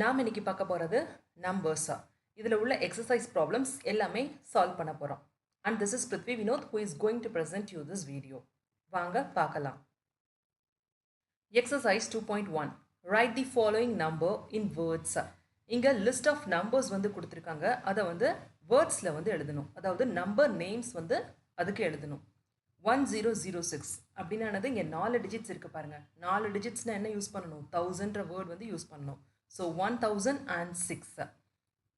நாம் இன்னைக்கு பார்க்க போகிறது நம்பர்ஸா இதில் உள்ள எக்ஸசைஸ் ப்ராப்ளம்ஸ் எல்லாமே சால்வ் பண்ண போகிறோம். And this is Prithvi Vinod who is going to present you this video. வாங்க பார்க்கலாம். Exercise 2.1 right the following number in words. இங்கே லிஸ்ட் ஆஃப் நம்பர்ஸ் வந்து கொடுத்துருக்காங்க, அதை வந்து வேர்ட்ஸில் வந்து எழுதணும். அதாவது நம்பர் நேம்ஸ் வந்து அதுக்கு எழுதணும். 1006 அப்படின்னானது இங்கே 4 டிஜிட்ஸ் இருக்குது பாருங்கள். 4 டிஜிட்ஸ்னால் என்ன யூஸ் பண்ணணும்? 1000ன்ற வேர்ட் வந்து யூஸ் பண்ணணும். ஸோ 1006.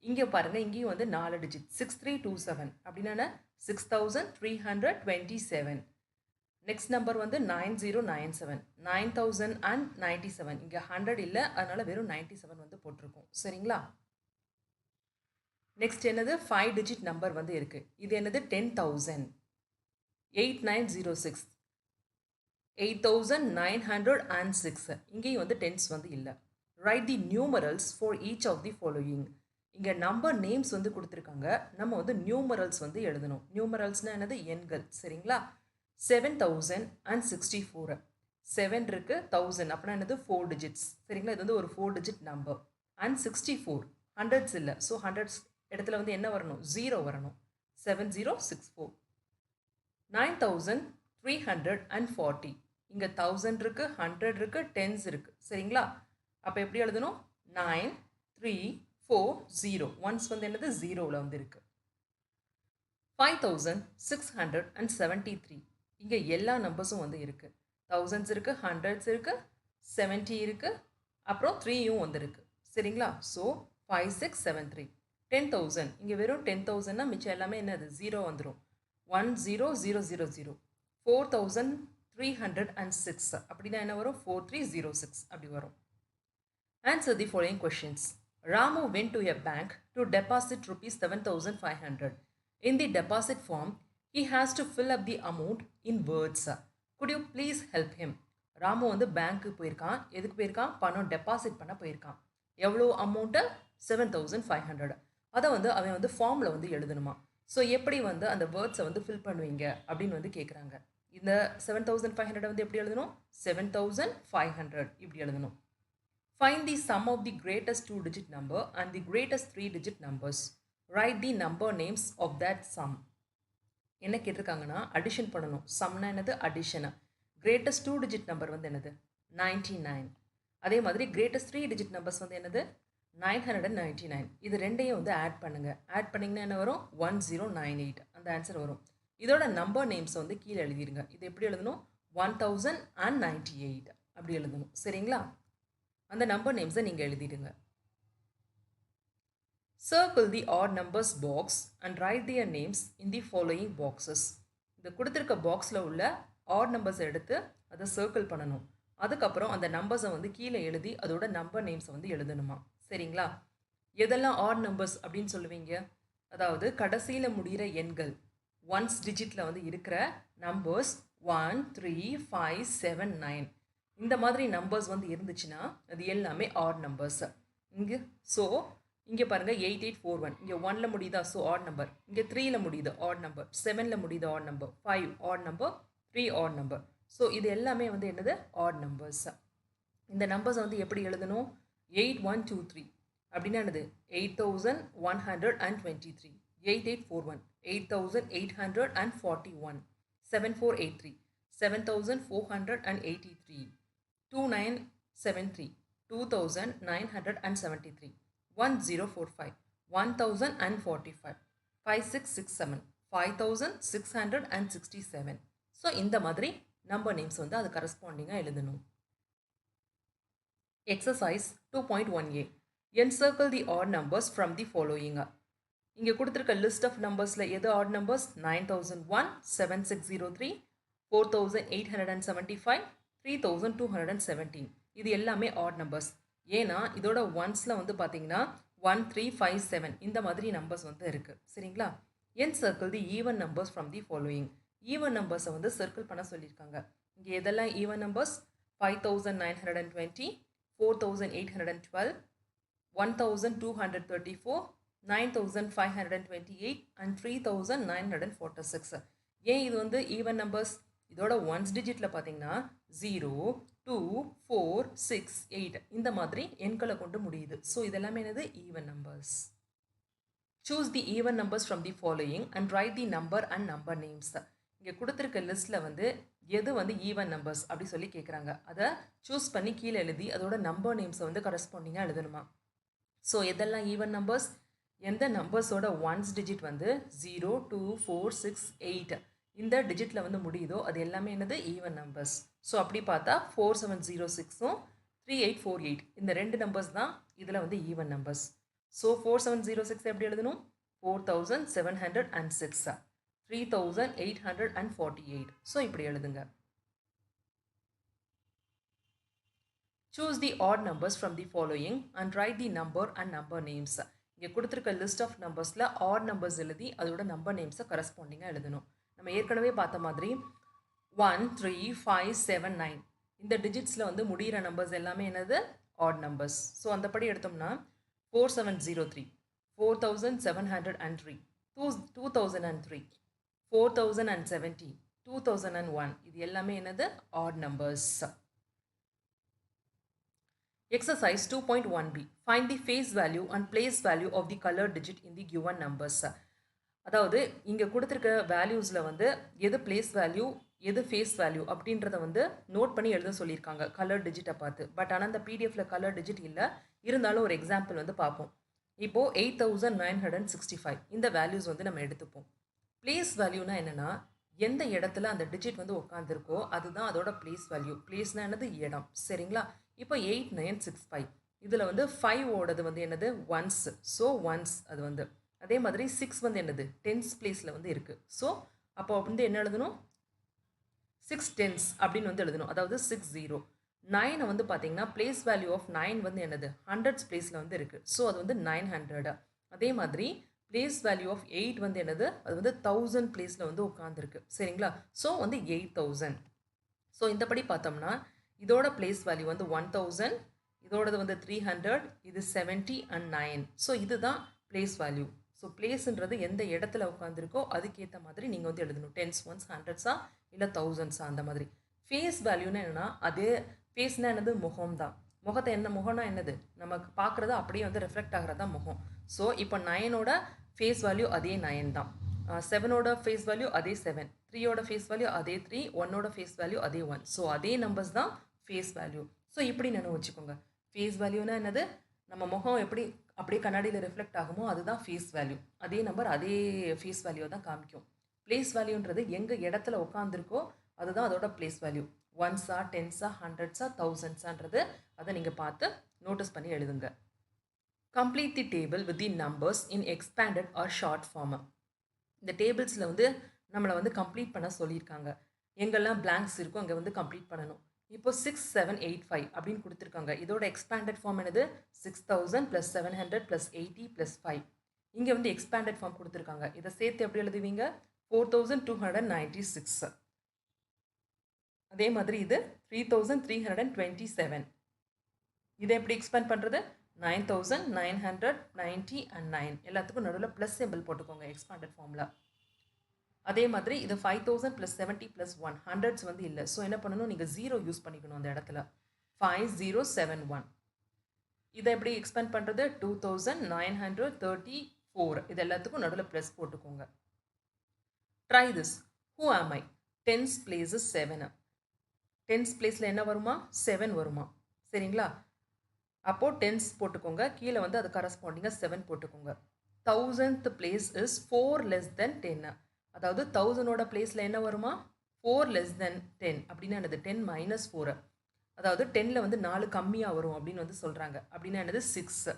இங்கே பாருங்கள், இங்கேயும் வந்து 4 டிஜிட் 6327 அப்படின்னா 6327. நெக்ஸ்ட் நம்பர் வந்து 9097 9097. இங்கே 100 இல்லை, அதனால் வெறும் 97 வந்து போட்டிருக்கோம். சரிங்களா? நெக்ஸ்ட் என்னது 5 டிஜிட் நம்பர் வந்து இருக்குது. இது என்னது 10,000 8906 8906. இங்கேயும் வந்து டென்ஸ் வந்து இல்லை. Write the numerals for each of the following. இங்கே நம்பர் நேம்ஸ் வந்து கொடுத்துருக்காங்க, நம்ம வந்து நியூமரல்ஸ் வந்து எழுதணும். நியூமரல்ஸ்னால் என்னது? எண்கள். சரிங்களா? 7064. 7 இருக்குது, 1000 அப்படின்னா என்னது? 4 டிஜிட்ஸ். சரிங்களா? இது வந்து ஒரு 4 டிஜிட் நம்பர். அண்ட் 64 ஹண்ட்ரட்ஸ் இல்லை, ஸோ ஹண்ட்ரட்ஸ் இடத்துல வந்து என்ன வரணும்? 0 வரணும். 7064. 9340. இங்கே 1000 இருக்குது, 100 இருக்குது, டென்ஸ் இருக்குது. சரிங்களா? அப்போ எப்படி எழுதணும்? 9340. ஒன்ஸ் வந்து என்னது? 0வில் வந்து இருக்குது. 5673. இங்கே எல்லா நம்பர்ஸும் வந்து இருக்குது. 1000s இருக்குது, 100s இருக்குது, 70 இருக்குது, அப்புறம் 3யும் வந்து இருக்குது. சரிங்களா? ஸோ 5673. 10,000. இங்கே வெறும் 10,000னா மிச்சம் எல்லாமே என்னது? 0 வந்துடும். 10000. 4306 அப்படின்னா என்ன வரும்? 4306 அப்படி வரும். Answer the following questions. Ramu went to a bank to deposit rupees 7,500. In the deposit form, he has to fill up the amount in words. Could you please help him? Ramu வந்து பேங்க்கு போயிருக்கான். எதுக்கு போயிருக்கான்? பணம் டெபாசிட் பண்ண போயிருக்கான். எவ்வளோ amount? 7,500. அதை வந்து அவன் வந்து ஃபார்மில் வந்து எழுதணுமா. ஸோ எப்படி வந்து அந்த வேர்ட்ஸை வந்து ஃபில் பண்ணுவீங்க அப்படின்னு வந்து கேட்குறாங்க. இந்த 7,500 வந்து எப்படி எழுதணும்? 7,500 இப்படி எழுதணும். Find the sum of the greatest 2-digit number and the greatest 3-digit numbers. Write the number names of that sum. என்ன கேட்டிருக்காங்கன்னா அடிஷன் பண்ணணும். சம்னா என்னது? அடிஷன். கிரேட்டஸ்ட் 2-digit நம்பர் வந்து என்னது? 99. அதே மாதிரி கிரேட்டஸ்ட் 3-digit நம்பர்ஸ் வந்து என்னது? 999. இது ரெண்டையும் வந்து ஆட் பண்ணுங்கள். ஆட் பண்ணிங்கன்னா என்ன வரும்? 1098. அந்த ஆன்சர் வரும். இதோட நம்பர் நேம்ஸை வந்து கீழே எழுதிடுங்க. இது எப்படி எழுதணும்? 1098 அப்படி எழுதணும். சரிங்களா? அந்த நம்பர் நேம்ஸை நீங்கள் எழுதிடுங்க. Circle the odd numbers box and write their names in the following boxes. இந்த கொடுத்துருக்க பாக்ஸில் உள்ள ஆட் நம்பர்ஸை எடுத்து அதை சர்க்கிள் பண்ணணும். அதுக்கப்புறம் அந்த நம்பர்ஸை வந்து கீழே எழுதி அதோட நம்பர் நேம்ஸை வந்து எழுதணுமா. சரிங்களா? எதெல்லாம் ஆட் நம்பர்ஸ் அப்படின்னு சொல்லுவீங்க? அதாவது கடைசியில் முடிகிற எண்கள் ஒன்ஸ் டிஜிட்டில் வந்து இருக்கிற நம்பர்ஸ் 1 3 5 7 9 இந்த மாதிரி நம்பர்ஸ் வந்து இருந்துச்சுன்னா அது எல்லாமே ஆட் நம்பர்ஸ். இங்கே இங்கே பாருங்கள் 8841. இங்கே 1ல் முடியுதா? So add number. இங்கே 3ல் முடியுது ஆட் நம்பர். 7ல் முடியுது add number. 5 add number. 3 add number. So இது எல்லாமே வந்து என்னது? Odd numbers. இந்த நம்பர்ஸை வந்து எப்படி எழுதணும்? 8123 அப்படின்னா என்னது? 8123. 8841 8841. 7483 7483. 2973 2973. 1045 1045. 5667 5667. ஸோ இந்த மாதிரி நம்பர் நேம்ஸ் வந்து அது கரஸ்பாண்டிங்காக எழுதணும். Exercise 2.1a. Encircle the odd numbers from the following. இங்கே கொடுத்துருக்க லிஸ்ட் ஆஃப் நம்பர்ஸில் எது ஆட் நம்பர்ஸ்? 9001 7603 4875 3217. இது எல்லாமே ஆட் நம்பர்ஸ். ஏன்னா இதோட ஒன்ஸில் வந்து பார்த்தீங்கன்னா 1357 இந்த மாதிரி நம்பர்ஸ் வந்து இருக்குது. சரிங்களா? Encircle the even numbers from the following. Even நம்பர்ஸை வந்து சர்க்கிள் பண்ண சொல்லியிருக்காங்க. இங்கே எதெல்லாம் ஈவன் நம்பர்ஸ்? 5920 4812 1234 9528 அண்ட் 3946. ஏன் இது வந்து ஈவன் நம்பர்ஸ்? இதோட ஒன்ஸ் டிஜிட்டில் பார்த்தீங்கன்னா 0, 2, 4, 6, 8 இந்த மாதிரி எண்களை கொண்டு முடியுது. ஸோ இதெல்லாமே என்னது even numbers. Choose the even numbers from the following and right the number and number names. இங்கே கொடுத்துருக்க லிஸ்ட்டில் வந்து எது வந்து ஈவன் நம்பர்ஸ் அப்படி சொல்லி கேட்குறாங்க. அதை சூஸ் பண்ணி கீழே எழுதி அதோட நம்பர் நேம்ஸை வந்து கரஸ்பாண்டிங்காக எழுதணுமா. ஸோ எதெல்லாம் ஈவன் நம்பர்ஸ், எந்த நம்பர்ஸோட ஒன்ஸ் டிஜிட் வந்து 0, 2, 4, 6, 8 இந்த டிஜிட்டில் வந்து முடியுதோ அது எல்லாமே என்னது ஈவன் நம்பர்ஸ். ஸோ அப்படி பார்த்தா 4706ம் 3848 இந்த ரெண்டு நம்பர்ஸ் தான் இதில் வந்து ஈவன் நம்பர்ஸ். ஸோ 4706 எப்படி எழுதணும், 4706 3848. ஸோ இப்படி எழுதுங்க. Choose the odd numbers from the following and write the number and number names. இங்கே கொடுத்துருக்க லிஸ்ட் ஆஃப் நம்பர்ஸில் ஆட் நம்பர்ஸ் எழுதி அதோட நம்பர் நேம்ஸை கரஸ்பாண்டிங்காக எழுதணும். நம்ம ஏற்கனவே பார்த்த மாதிரி 1, 3, 5, 7, 9 இந்த டிஜிட்ஸில் வந்து முடிகிற நம்பர்ஸ் எல்லாமே என்னது ஆட் நம்பர்ஸ். ஸோ அந்தப்படி எடுத்தோம்னா 4703, 4703, 2003, 4070, 2001 இது எல்லாமே என்னது odd numbers. Exercise 2.1b. Find the face value and place value of the colored digit in the given numbers. அதாவது இங்கே கொடுத்துருக்க வேல்யூஸில் வந்து எது பிளேஸ் வேல்யூ எது ஃபேஸ் வேல்யூ அப்படின்றத வந்து நோட் பண்ணி எழுத சொல்லியிருக்காங்க கலர் டிஜிட்டை பார்த்து. பட் ஆனால் அந்த பிடிஎஃப்ல கலர் டிஜிட் இல்லை, இருந்தாலும் ஒரு எக்ஸாம்பிள் வந்து பார்ப்போம். இப்போது 8965 இந்த வேல்யூஸ் வந்து நம்ம எடுத்துப்போம். பிளேஸ் வேல்யூனா என்னென்னா எந்த இடத்துல அந்த டிஜிட் வந்து உட்காந்துருக்கோ அதுதான் அதோட பிளேஸ் வேல்யூ. பிளேஸ்னால் என்னது இடம், சரிங்களா. இப்போ 8965 இதில் வந்து 5 ஓடது வந்து என்னது ஒன்ஸ். ஸோ ஒன்ஸ் அது வந்து அதே மாதிரி 6 வந்து என்னது டென்ஸ் பிளேஸில் வந்து இருக்குது. ஸோ அப்போ வந்து என்ன எழுதணும் 6 டென்ஸ் அப்படின்னு வந்து எழுதணும், அதாவது 60. 9 வந்து பார்த்தீங்கன்னா பிளேஸ் வேல்யூ ஆஃப் 9 வந்து என்னது ஹண்ட்ரட்ஸ் பிளேஸில் வந்து இருக்குது. ஸோ அது வந்து 900. அதே மாதிரி பிளேஸ் வேல்யூ ஆஃப் 8 வந்து என்னது அது வந்து 1000 பிளேஸில் வந்து உட்காந்துருக்கு, சரிங்களா. ஸோ வந்து 8000. ஸோ இந்தபடி பார்த்தோம்னா இதோட பிளேஸ் வேல்யூ வந்து 1000, இதோடது வந்து 300, இது 70 and 9. ஸோ இதுதான் பிளேஸ் வேல்யூ. ஸோ பிளேஸ்ன்றது எந்த இடத்துல உட்காந்துருக்கோ அதுக்கேற்ற மாதிரி நீங்கள் வந்து எழுதணும். டென்ஸ், ஒன்ஸ், ஹண்ட்ரட்ஸா இல்லை தௌசண்ட்ஸா அந்த மாதிரி. ஃபேஸ் வேல்யூன்னு என்னென்னா அதே ஃபேஸ்னால் என்னது முகம் தான். முகத்தை என்ன முகம்னா என்னது நமக்கு பார்க்குறது அப்படியே வந்து ரெஃப்ளெக்ட் ஆகிறது தான் முகம். ஸோ இப்போ 9ஓட ஃபேஸ் வேல்யூ அதே 9 தான், 7ஓட ஃபேஸ் வேல்யூ அதே 7, 3ஓட ஃபேஸ் வேல்யூ அதே 3, 1ஓட ஃபேஸ் வேல்யூ அதே 1. ஸோ அதே நம்பர்ஸ் தான் ஃபேஸ் வேல்யூ. ஸோ இப்படி நினைவு வச்சுக்கோங்க. ஃபேஸ் வேல்யூனா என்னது நம்ம முகம் எப்படி அப்படியே கண்ணாடியில் ரிஃப்ளெக்ட் ஆகுமோ அதுதான் ஃபேஸ் வேல்யூ. அதே நம்பர் அதே ஃபேஸ் வேல்யூ தான் காமிக்கும். பிளேஸ் வேல்யூன்றது எங்கே இடத்துல உட்காந்துருக்கோ அதுதான் அதோட பிளேஸ் வேல்யூ. ஒன்ஸா, டென்ஸா, ஹண்ட்ரட்ஸா, தௌசண்ட்ஸான்றது அதை நீங்கள் பார்த்து நோட்டீஸ் பண்ணி எழுதுங்க. Complete the table with the numbers in expanded or short form. இந்த டேபிள்ஸில் வந்து நம்மளை வந்து கம்ப்ளீட் பண்ண சொல்லியிருக்காங்க. எங்கெல்லாம் பிளாங்க்ஸ் இருக்கோ அங்கே வந்து கம்ப்ளீட் பண்ணணும். இப்போ 6785 அப்படின்னு கொடுத்துருக்காங்க. இதோட எக்ஸ்பேண்டட் ஃபார்ம் என்னது 6000 + 700 + 80 + 5. இங்கே வந்து எக்ஸ்பேண்டட் ஃபார்ம் கொடுத்துருக்காங்க. இதை சேர்த்து எப்படி எழுதுவீங்க 4296. அதே மாதிரி இது 3327. இதை எப்படி எக்ஸ்பேண்ட் பண்ணுறது 9990 and 9 எல்லாத்துக்கும் நடுவில் ப்ளஸ் சிம்பிள் போட்டுக்கோங்க எக்ஸ்பேண்டட் ஃபார்மில். அதே மாதிரி இது 5000 + 70 + 1 ஹண்ட்ரட்ஸ் வந்து இல்லை. ஸோ என்ன பண்ணணும் நீங்கள் 0 யூஸ் பண்ணிக்கணும் அந்த இடத்துல. 5071. இதை எப்படி எக்ஸ்பேண்ட் பண்ணுறது 2934. இது எல்லாத்துக்கும் நடுவில் ப்ளஸ் போட்டுக்கோங்க. Try this. ஹூ ஆம் ஐ டென்ஸ் பிளேஸஸ் 7. டென்ஸ் பிளேஸில் என்ன வருமா 7 வருமா, சரிங்களா. அப்போது டென்ஸ் போட்டுக்கோங்க, கீழே வந்து அது கரஸ்பாண்டிங்காக 7 போட்டுக்கோங்க. 1000th place is 4 less than 10. அதாவது 1000ஓட பிளேஸில் என்ன வருமா 4 less than 10 அப்படின்னா என்னது 10 - 4. அதாவது 10ல் வந்து 4 கம்மியாக வரும் அப்படின்னு வந்து சொல்கிறாங்க. அப்படின்னா என்னது 6.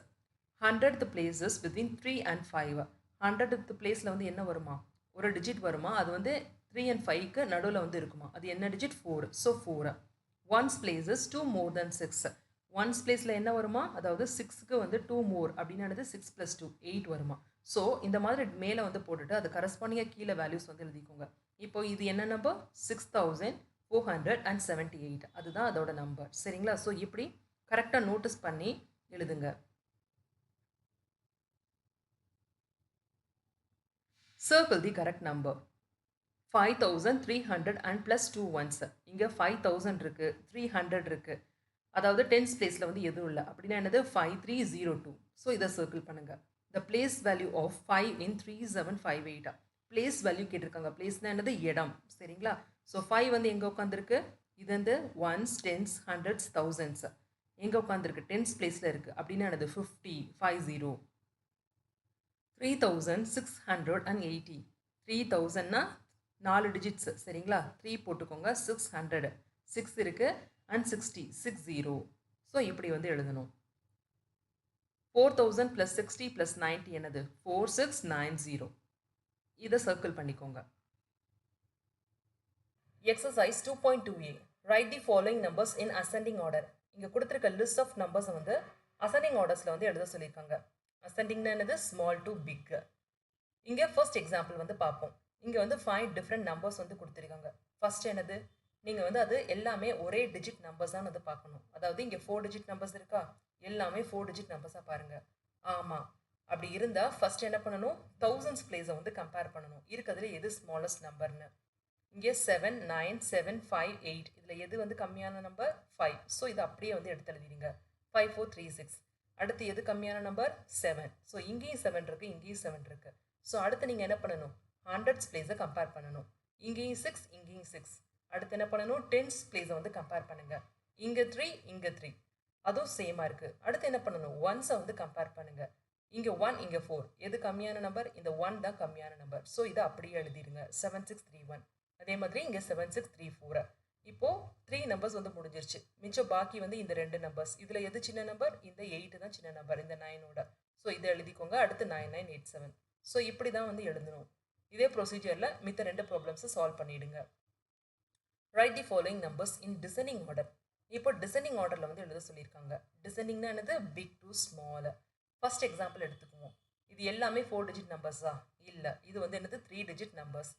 100th place is within 3 and 5. 100th பிளேஸில் வந்து என்ன வருமா ஒரு டிஜிட் வருமா, அது வந்து 3 and 5க்கு நடுவில் வந்து இருக்குமா, அது என்ன digit 4. So 4. Once place is 2 more than 6. Once பிளேஸில் என்ன வருமா, அதாவது 6க்கு வந்து 2 more அப்படின்னா 6 + 2 8 வருமா. ஸோ இந்த மாதிரி மேலே வந்து போட்டுட்டு அது கரஸ்பாண்டிங்காக கீழே வேல்யூஸ் வந்து எழுதிக்கோங்க. இப்போ இது என்ன நம்பர் 6478. அதுதான் அதோட நம்பர், சரிங்களா. ஸோ இப்படி கரெக்டாக நோட்டீஸ் பண்ணி எழுதுங்க. Circle the correct number. 5300 and plus 2 ones. இங்கே 5000 இருக்குது, 300 இருக்குது. அதாவது டென்ஸ் பிளேஸில் வந்து எதுவும் இல்லை. அப்படின்னா என்னது 5302. ஸோ இதை சர்க்கிள் பண்ணுங்கள். The place value of 5 in 3758. Place value கேட்டிருக்காங்க. பிளேஸ்னால் என்னது இடம், சரிங்களா? ஸோ 5 வந்து எங்கே உட்காந்துருக்கு? இது வந்து ஒன்ஸ், டென்ஸ், ஹண்ட்ரட்ஸ், தௌசண்ட்ஸ். எங்கே உட்காந்துருக்கு? டென்ஸ் பிளேஸில் இருக்குது. அப்படின்னா என்னது 50, 50. 3680. 3000னா 4 டிஜிட்ஸ், சரிங்களா? 3 போட்டுக்கோங்க. 600 6 இருக்குது அண்ட் 60 60. ஸோ இப்படி வந்து எழுதணும். 4000 + 60 + 90 என்னது? 4690. இதை சர்க்கிள் பண்ணிக்கோங்க. Exercise 2.2a. Right the following numbers in ascending order. இங்கே கொடுத்துருக்க லிஸ்ட் ஆஃப் நம்பர்ஸை வந்து அசெண்டிங் ஆர்டர்ஸில் வந்து எழுத சொல்லியிருக்காங்க. அசெண்டிங்னா என்னது? Small to big. இங்கே ஃபர்ஸ்ட் எக்ஸாம்பிள் வந்து பார்ப்போம். இங்கே வந்து 5 டிஃப்ரெண்ட் நம்பர்ஸ் வந்து கொடுத்துருக்காங்க. ஃபர்ஸ்ட் என்னது? நீங்கள் வந்து அது எல்லாமே ஒரே டிஜிட் நம்பர்ஸ் தான் வந்து பார்க்கணும். அதாவது இங்கே 4 டிஜிட் நம்பர்ஸ் இருக்கா? எல்லாமே 4 டிஜிட் நம்பர்ஸாக பாருங்கள். ஆமாம், அப்படி இருந்தால் ஃபர்ஸ்ட் என்ன பண்ணணும்? தௌசண்ட்ஸ் பிளேஸை வந்து கம்பேர் பண்ணணும். இருக்கிறதுல எது ஸ்மாலஸ்ட் நம்பர்னு. இங்கே 7 9 7 5 8. இதில் எது வந்து கம்மியான நம்பர்? 5. ஸோ இதை அப்படியே வந்து எடுத்து எழுதிடுங்க. 5 4 3 6. அடுத்து எது கம்மியான நம்பர்? 7. ஸோ இங்கேயும் 7 இருக்குது, இங்கேயும் 7 இருக்குது. ஸோ அடுத்து நீங்கள் என்ன பண்ணணும்? ஹண்ட்ரட்ஸ் பிளேஸை கம்பேர் பண்ணணும். இங்கேயும் 6, இங்கேயும் 6. அடுத்து என்ன பண்ணணும்? டென்ஸ் பிளேஸை வந்து கம்பேர் பண்ணுங்கள். இங்கே 3, இங்கே 3. அதுவும் சேமாக இருக்குது. அடுத்து என்ன பண்ணணும்? ஒன்ஸை வந்து கம்பேர் பண்ணுங்கள். இங்கே 1, இங்கே 4. எது கம்மியான நம்பர்? இந்த 1 தான் கம்மியான நம்பர். ஸோ இதை அப்படியே எழுதிடுங்க. 7631. அதே மாதிரி இங்கே 7634. இப்போது 3 நம்பர்ஸ் வந்து முடிஞ்சிருச்சு. மிச்சம் பாக்கி வந்து இந்த 2 நம்பர்ஸ். இதில் எது சின்ன நம்பர்? இந்த 8 தான் சின்ன நம்பர், இந்த 9ஓட. ஸோ இதை எழுதிக்கோங்க. அடுத்து 9987. ஸோ இப்படி தான் வந்து எழுதணும். இதே ப்ரொசீஜரில் மித்த 2 ப்ராப்ளம்ஸை சால்வ் பண்ணிவிடுங்க. Write the following numbers in descending order. இப்போ டிசெண்டிங் ஆர்டரில் வந்து எழுத சொல்லியிருக்காங்க. டிசெண்டிங்னா என்னது? Big to small. First example எடுத்துக்குவோம். இது எல்லாமே 4 டிஜிட் நம்பர்ஸா? இல்லை, இது வந்து என்னது? 3 டிஜிட் நம்பர்ஸ்.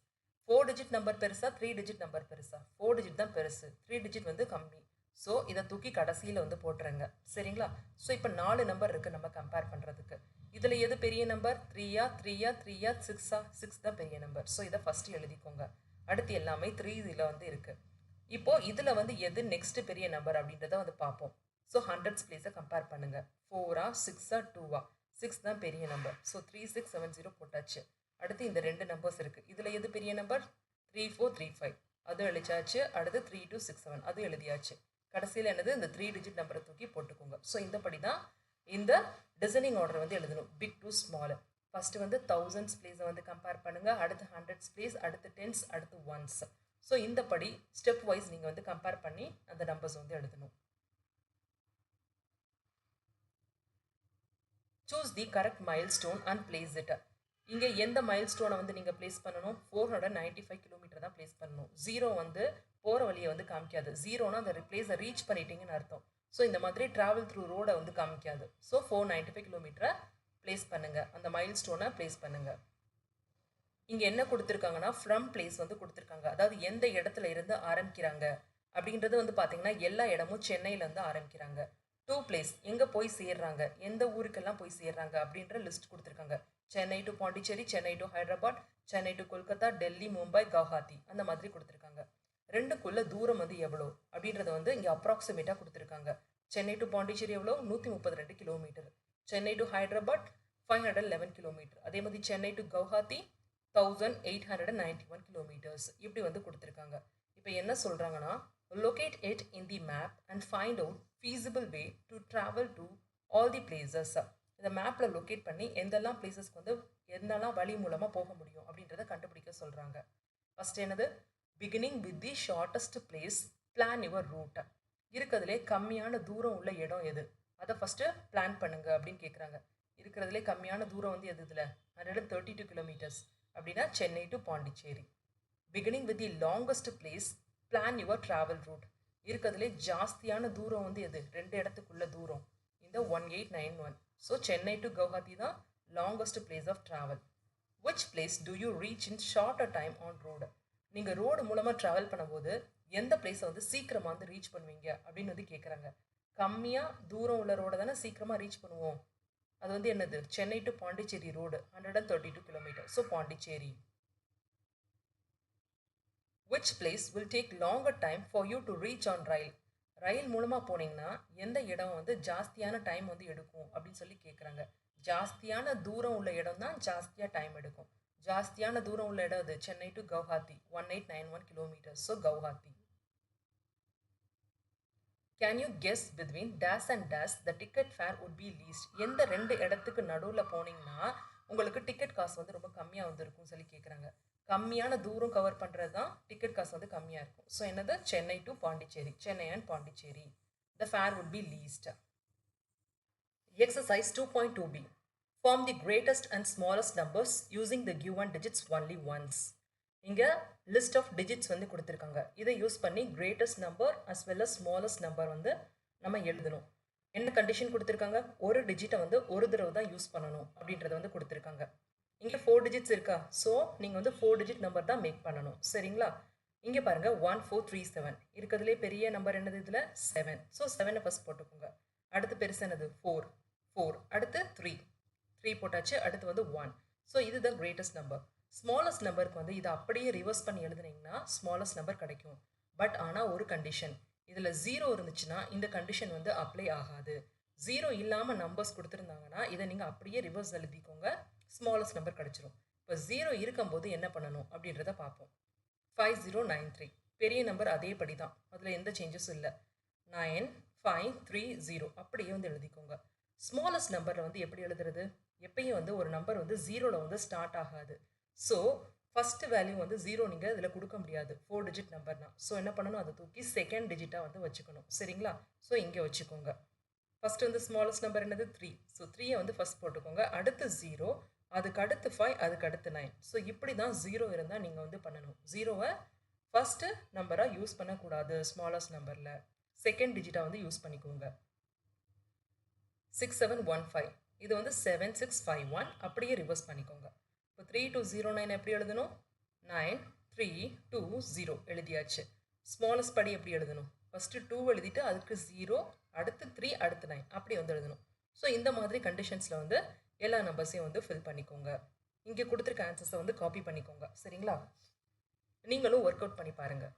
4 டிஜிட் நம்பர் பெருசா, 3 டிஜிட் நம்பர் பெருசா? 4 டிஜிட் தான் பெருசு, 3 டிஜிட் வந்து கம்மி. ஸோ இதை தூக்கி கடைசியில் வந்து போட்டுருங்க, சரிங்களா? ஸோ இப்போ 4 நம்பர் இருக்குது நம்ம கம்பேர் பண்ணுறதுக்கு. இதில் எது பெரிய நம்பர்? 3யா 3யா 3யா 6ஆ? 6 தான் பெரிய நம்பர். ஸோ இதை ஃபஸ்ட்டு எழுதிக்கோங்க. அடுத்து எல்லாமே 3 இதில் வந்து இருக்குது. இப்போது இதில் வந்து எது நெக்ஸ்ட் பெரிய நம்பர் அப்படின்றத வந்து பார்ப்போம். ஸோ ஹண்ட்ரட்ஸ் பிளேஸை கம்பேர் பண்ணுங்கள். 4ஆ 6ஆ 2ஆ? 6 தான் பெரிய நம்பர். ஸோ 3670 போட்டாச்சு. அடுத்து இந்த 2 நம்பர்ஸ் இருக்குது. இதில் எது பெரிய நம்பர்? 3435. அது எழுதியாச்சு. அடுத்து 3267. அது எழுதியாச்சு. கடைசியில் என்னது? இந்த 3 டிஜிட் நம்பரை தூக்கி போட்டுக்கோங்க. ஸோ இந்த படி தான் இந்த டிசைனிங் ஆர்டர் வந்து எழுதணும், பிக் டு ஸ்மால். ஃபஸ்ட்டு வந்து தௌசண்ட்ஸ் பிளேஸை வந்து கம்பேர் பண்ணுங்கள். அடுத்து ஹண்ட்ரட்ஸ் பிளேஸ், அடுத்து டென்ஸ், அடுத்து ஒன்ஸ். ஸோ இந்த படி ஸ்டெப் வைஸ் நீங்கள் வந்து கம்பேர் பண்ணி அந்த நம்பர்ஸ் வந்து எழுதணும். Choose the correct mile stone and place it. இங்கே எந்த மைல் ஸ்டோனை வந்து நீங்கள் பிளேஸ் பண்ணணும்? 495 கிலோமீட்டர் தான் பிளேஸ் பண்ணணும். 0 வந்து போகிற வழியை வந்து காமிக்காது. 0னா அந்த பிளேஸை ரீச் பண்ணிட்டீங்கன்னு அர்த்தம். ஸோ இந்த மாதிரி ட்ராவல் த்ரூ ரோடை வந்து காமிக்காது. ஸோ 495 கிலோமீட்டரை பிளேஸ் பண்ணுங்கள், அந்த மைல் ஸ்டோனை பிளேஸ் பண்ணுங்கள். இங்கே என்ன கொடுத்துருக்காங்கன்னா ஃப்ரம் பிளேஸ் வந்து கொடுத்துருக்காங்க. அதாவது எந்த இடத்துல இருந்து ஆரம்பிக்கிறாங்க அப்படின்றது வந்து பார்த்தீங்கன்னா எல்லா இடமும் சென்னையிலேருந்து ஆரம்பிக்கிறாங்க. டூ பிளேஸ் எங்கே போய் சேர்றாங்க, எந்த ஊருக்கெல்லாம் போய் சேர்றாங்க அப்படின்ற லிஸ்ட் கொடுத்துருக்காங்க. Chennai to Pondicherry, Chennai to Hyderabad, Chennai to Kolkata, Delhi, Mumbai, Guwahati, அந்த மாதிரி கொடுத்துருக்காங்க. ரெண்டுக்குள்ள தூரம் வந்து எவ்வளோ அப்படின்றத வந்து இங்கே அப்ராக்சிமேட்டாக கொடுத்துருக்காங்க. சென்னை டு பாண்டிச்சேரி எவ்வளோ? 132 kilometre. Chennai to Hyderabad 511 kilometre. அதே மாதிரி சென்னை டு கவுஹாத்தி 1891 கிலோமீட்டர்ஸ். இப்படி வந்து கொடுத்துருக்காங்க. இப்போ என்ன சொல்கிறாங்கன்னா, locate it in the map and find out feasible way to travel to all the places. இந்த மேப்பில் லொக்கேட் பண்ணி எந்தெல்லாம் பிளேசஸ்க்கு வந்து எந்தெல்லாம் வழி மூலமாக போக முடியும் அப்படின்றத கண்டுபிடிக்க சொல்கிறாங்க. ஃபஸ்ட் என்னது? Beginning with the shortest place, plan your route. இருக்கிறதுலே கம்மியான தூரம் உள்ள இடம் எது, அதை ஃபஸ்ட்டு பிளான் பண்ணுங்க அப்படின்னு கேட்குறாங்க. இருக்கிறதுலே கம்மியான தூரம் வந்து எது? இதில் 132 கிலோமீட்டர்ஸ். அப்படின்னா Chennai to Pondicherry. Beginning with the longest place, plan your travel route. இருக்கிறதுலே ஜாஸ்தியான தூரம் வந்து எது? 2 இடத்துக்குள்ள தூரம், இந்த 1891. ஸோ சென்னை டு கவுஹாத்தி தான் longest place of travel. Which place do you reach in shorter time on road. நீங்கள் ரோடு மூலமாக ட்ராவல் பண்ணும்போது எந்த பிளேஸை வந்து சீக்கிரமாக வந்து ரீச் பண்ணுவீங்க அப்படின்னு வந்து கேட்குறாங்க. கம்மியாக தூரம் உள்ள ரோடை தானே சீக்கிரமாக ரீச் பண்ணுவோம். அது வந்து என்னது? Chennai to Pondicherry road 132 kilometre. So Pondicherry. which place will take longer time for you to reach on rail? ரயில் மூலமாக போனீங்கன்னா எந்த இடம் வந்து ஜாஸ்தியான டைம் வந்து எடுக்கும் அப்படின்னு சொல்லி கேட்குறாங்க. ஜாஸ்தியான தூரம் உள்ள இடம் தான் ஜாஸ்தியாக டைம் எடுக்கும். ஜாஸ்தியான தூரம் உள்ள இடம் அது Chennai to Guwahati 1891 kilometres. So Guwahati. Can you guess between days and days the ticket fair would be least? எந்த ரெண்டு இடத்துக்கு நடுவில் போனீங்கன்னா உங்களுக்கு டிக்கெட் காசு வந்து ரொம்ப கம்மியாக வந்து இருக்கும்னு சொல்லி கேட்குறாங்க. கம்மியான தூரம் கவர் பண்ணுறது தான் டிக்கெட் காசு வந்து கம்மியாக இருக்கும். ஸோ என்னது Chennai to Pondicherry, Chennai and Pondicherry. The fare would be least. Exercise 2.2b. Form the greatest and smallest numbers using the given digits only once. இங்கே லிஸ்ட் ஆஃப் டிஜிட்ஸ் வந்து கொடுத்துருக்காங்க. இதை யூஸ் பண்ணி greatest number as well as smallest number வந்து நம்ம எழுதணும். என்ன condition கொடுத்துருக்காங்க? ஒரு டிஜிட்டை வந்து ஒரு தடவை தான் யூஸ் பண்ணணும் அப்படின்றத வந்து கொடுத்துருக்காங்க. இங்கே 4 டிஜிட்ஸ் இருக்கா? ஸோ நீங்கள் வந்து 4 டிஜிட் நம்பர் தான் மேக் பண்ணணும். சரிங்களா? இங்கே பாருங்கள் 1437 இருக்கிறதுலே பெரிய நம்பர் என்னது? இதில் 7. ஸோ 7 ஃபஸ்ட் போட்டுக்கோங்க. அடுத்து பெருசு என்னது? 4. அடுத்து 3 போட்டாச்சு. அடுத்து வந்து 1. ஸோ இதுதான் கிரேட்டஸ்ட் நம்பர். ஸ்மாலஸ்ட் நம்பருக்கு வந்து இதை அப்படியே ரிவர்ஸ் பண்ணி எழுதுனீங்கன்னா ஸ்மாலஸ்ட் நம்பர் கிடைக்கும். பட் ஆனால் ஒரு கண்டிஷன், இதில் 0 இருந்துச்சுன்னா இந்த கண்டிஷன் வந்து அப்ளை ஆகாது. 0 இல்லாமல் நம்பர்ஸ் கொடுத்துருந்தாங்கன்னா இதை நீங்கள் அப்படியே ரிவர்ஸ் எழுதிக்கோங்க, ஸ்மாலஸ்ட் நம்பர் கிடச்சிரும். இப்போ 0 இருக்கும்போது என்ன பண்ணணும் அப்படின்றத பார்ப்போம். 5093 பெரிய நம்பர் அதே படி தான், அதில் எந்த சேஞ்சஸும் இல்லை. 9530 அப்படியே வந்து எழுதிக்கோங்க. ஸ்மாலஸ்ட் நம்பரில் வந்து எப்படி எழுதுறது? எப்பயும் வந்து ஒரு நம்பர் வந்து 0ல் வந்து ஸ்டார்ட் ஆகாது. ஸோ ஃபஸ்ட்டு வேல்யூ வந்து 0 நீங்கள் இதில் கொடுக்க முடியாது, 4 டிஜிட் நம்பர் தான். ஸோ என்ன பண்ணணும்? அதை தூக்கி செகண்ட் டிஜிட்டாக வந்து வச்சுக்கணும். சரிங்களா? ஸோ இங்கே வச்சுக்கோங்க. ஃபஸ்ட்டு வந்து ஸ்மாலஸ்ட் நம்பர் என்னது? 3. ஸோ 3யை வந்து ஃபஸ்ட் போட்டுக்கோங்க. அடுத்து 0, அதுக்கு அடுத்து 5, அதுக்கு அடுத்து 9. ஸோ இப்படி தான் 0 இருந்தால் நீங்கள் வந்து பண்ணணும். 0வை ஃபஸ்ட்டு நம்பராக யூஸ் பண்ணக்கூடாது. ஸ்மாலஸ்ட் நம்பரில் செகண்ட் டிஜிட்டாக வந்து யூஸ் பண்ணிக்கோங்க. 6715 இது வந்து 7651 அப்படியே ரிவர்ஸ் பண்ணிக்கோங்க. இப்போ 3209 எப்படி எழுதணும்? 9320 எழுதியாச்சு. ஸ்மாலஸ்ட் படி எப்படி எழுதணும்? ஃபஸ்ட்டு 2 எழுதிட்டு அதுக்கு 0, அடுத்து 3, அடுத்து 9 அப்படி வந்து எழுதணும். ஸோ இந்த மாதிரி கண்டிஷன்ஸில் வந்து எல்லா நம்பர்ஸையும் வந்து ஃபில் பண்ணிக்கோங்க. இங்கே கொடுத்துருக்க ஆன்சர்ஸை வந்து காப்பி பண்ணிக்கோங்க. சரிங்களா? நீங்களும் ஒர்க் அவுட் பண்ணி பாருங்கள்.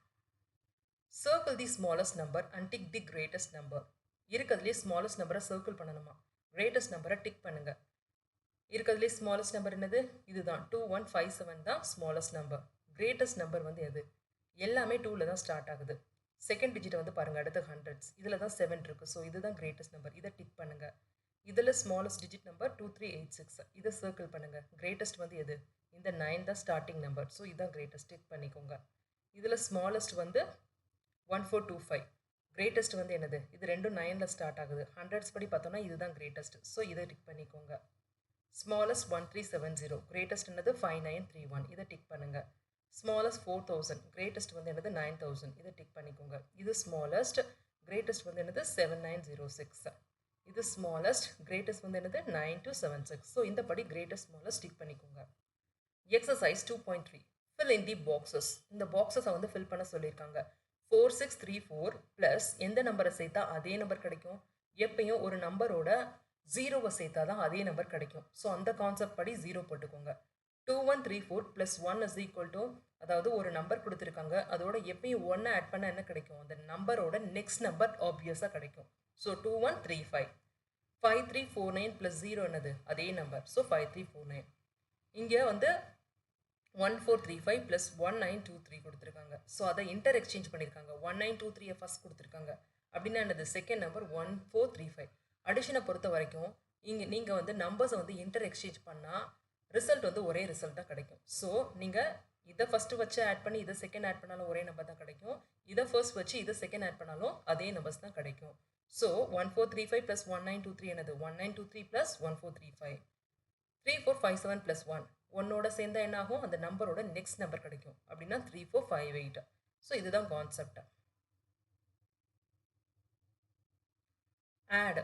Circle the smallest number and tick the greatest number. இருக்கிறதுலே ஸ்மாலஸ்ட் நம்பரை சர்க்கிள் பண்ணணுமா? கிரேட்டஸ்ட் நம்பரை டிக் பண்ணுங்கள். இருக்கிறதுலே ஸ்மாலஸ்ட் நம்பர் என்னது? இதுதான் 2157 தான் ஸ்மாலஸ்ட் நம்பர். கிரேட்டஸ்ட் நம்பர் வந்து எது? எல்லாமே 2ல் தான் ஸ்டார்ட் ஆகுது. செகண்ட் டிஜிட்டை வந்து பாருங்கள், அடுத்து ஹண்ட்ரட்ஸ், இதில் தான் 7 இருக்குது. ஸோ இதுதான் கிரேட்டஸ்ட் நம்பர், இதை டிக் பண்ணுங்கள். இதில் ஸ்மாலஸ்ட் டிஜிட் நம்பர் 2386, இதை சர்க்கிள் பண்ணுங்கள். கிரேட்டஸ்ட் வந்து எது? இந்த 9 தான் ஸ்டார்டிங் நம்பர். ஸோ இதுதான் கிரேட்டஸ்ட், டிக் பண்ணிக்கோங்க. இதில் ஸ்மாலஸ்ட் வந்து 1425, கிரேட்டஸ்ட் வந்து என்னது? இது ரெண்டும் 9ல் ஸ்டார்ட் ஆகுது. ஹண்ட்ரட்ஸ் படி பார்த்தோம்னா இதுதான் கிரேட்டஸ்ட். ஸோ இதை டிக் பண்ணிக்கோங்க. ஸ்மாலஸ்ட் 1370, கிரேட்டஸ்ட் என்னது? 5931, இதை டிக் பண்ணுங்கள். ஸ்மாலஸ்ட் 4000, கிரேட்டஸ்ட் வந்து என்னது? 9000, இதை டிக் பண்ணிக்கோங்க. இது ஸ்மாலஸ்ட், கிரேட்டஸ்ட் வந்து என்னது? 7906. இது ஸ்மாலஸ்ட், கிரேட்டஸ்ட் வந்து என்னது? 9276. ஸோ இந்த படி கிரேட்டஸ்ட் ஸ்மாலஸ்ட் டிக் பண்ணிக்கோங்க. Exercise 2.3 fill in the boxes. இந்த பாக்ஸஸை வந்து ஃபில் பண்ண சொல்லியிருக்காங்க. 4634 ப்ளஸ் எந்த நம்பரை சேர்த்தா அதே நம்பர் கிடைக்கும்? எப்பயும் ஒரு நம்பரோட 0வை சேர்த்தா தான் அதே நம்பர் கிடைக்கும். ஸோ அந்த கான்செப்ட் படி 0 போட்டுக்கோங்க. 2134 ப்ளஸ் 1 இஸ் ஈக்குவல் டு, அதாவது ஒரு நம்பர் கொடுத்துருக்காங்க, அதோட எப்பயும் 1 ஆட் பண்ண என்ன கிடைக்கும்? அந்த நம்பரோட நெக்ஸ்ட் நம்பர் ஆப்வியஸாக கிடைக்கும். ஸோ 2135. 5349 ப்ளஸ் 0 என்னது? அதே நம்பர். ஸோ 5349. இங்கே வந்து 1435 ப்ளஸ் 1923 கொடுத்துருக்காங்க. ஸோ அதை இன்டர் எக்ஸ்சேஞ்ச் பண்ணியிருக்காங்க. 1923 ஃபஸ்ட் கொடுத்துருக்காங்க. அப்படின்னா என்னது? Second number 1435. அடிஷனை பொறுத்த வரைக்கும் இங்கே நீங்கள் வந்து நம்பர்ஸை வந்து இன்டர் எக்ஸ்சேஞ்ச் பண்ணால் ரிசல்ட் வந்து ஒரே ரிசல்ட் தான் கிடைக்கும். ஸோ நீங்கள் இதை ஃபஸ்ட்டு வச்சு ஆட் பண்ணி இதை செகண்ட் ஆட் பண்ணாலும் ஒரே நம்பர் தான் கிடைக்கும். இதை ஃபர்ஸ்ட் வச்சு இதை செகண்ட் ஆட் பண்ணாலும் அதே நம்பர்ஸ் தான் கிடைக்கும். ஸோ 1435 ப்ளஸ் 1923 என்னது? 1923 ப்ளஸ் 1435. 3457 ப்ளஸ் 1 ஒன்னோட சேர்ந்தா என்ன ஆகும்? அந்த நம்பரோட நெக்ஸ்ட் நம்பர் கிடைக்கும். அப்படின்னா 3458. ஸோ இதுதான் கான்செப்ட். ஆட்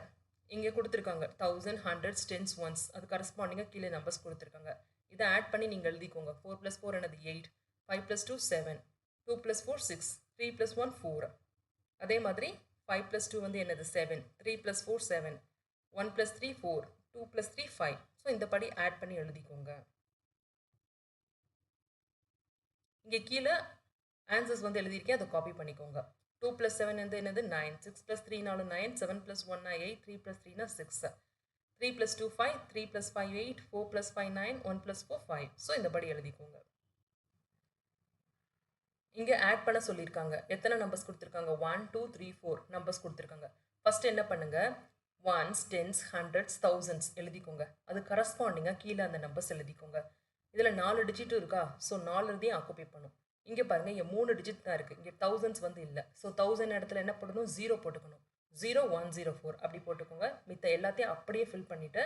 இங்கே கொடுத்துருக்காங்க 1000, 100s, 10s, 1s, அது கரஸ்பாண்டிங்காக கீழே நம்பர்ஸ் கொடுத்துருக்காங்க. இதை ஆட் பண்ணி நீங்கள் எழுதிக்கோங்க. 4 + 4 என்னது? 8. 5 + 2 7. 2 + 4 6. 3 + 1 4. அதே மாதிரி 5 + 2 வந்து என்னது? 7. 3 + 4 7. 1 + 3 4. 2 + 3 5. ஸோ இந்த படி ஆட் பண்ணி எழுதிக்கோங்க. இங்கே கீழே ஆன்சர்ஸ் வந்து எழுதியிருக்கேன், அதை காப்பி பண்ணிக்கோங்க. 2 + 7 வந்து என்னது 9, 6 + 3 4 9, 7 + 1 8, 3 + 3 6, 3 + 2 5, 3 + 5 8, 4 + 5 9, 1 + 4 5. ஸோ இந்தபடி எழுதிக்கோங்க. இங்கே ஆட் பண்ண சொல்லியிருக்காங்க. எத்தனை நம்பர்ஸ் கொடுத்துருக்காங்க? 1 2 3 4 நம்பர்ஸ் கொடுத்துருக்காங்க. ஃபர்ஸ்ட் என்ன பண்ணுங்க, ஒன்ஸ் டென்ஸ் ஹண்ட்ரட்ஸ் தௌசண்ட்ஸ் எழுதிக்கோங்க. அது கரஸ்பாண்டிங்காக கீழே அந்த நம்பர்ஸ் எழுதிக்கோங்க. இதில் 4 டிஜிட்டும் இருக்கா, ஸோ 4 இதையும் ஆக்குபை பண்ணும். இங்கே பாருங்க, இங்கே 3 டிஜிட் தான் இருக்குது, இங்கே தௌசண்ட்ஸ் வந்து இல்லை. ஸோ 1000 இடத்துல என்ன போடணும், 0 போட்டுக்கணும். 0104 அப்படி போட்டுக்கோங்க. மித்த எல்லாத்தையும் அப்படியே ஃபில் பண்ணிவிட்டு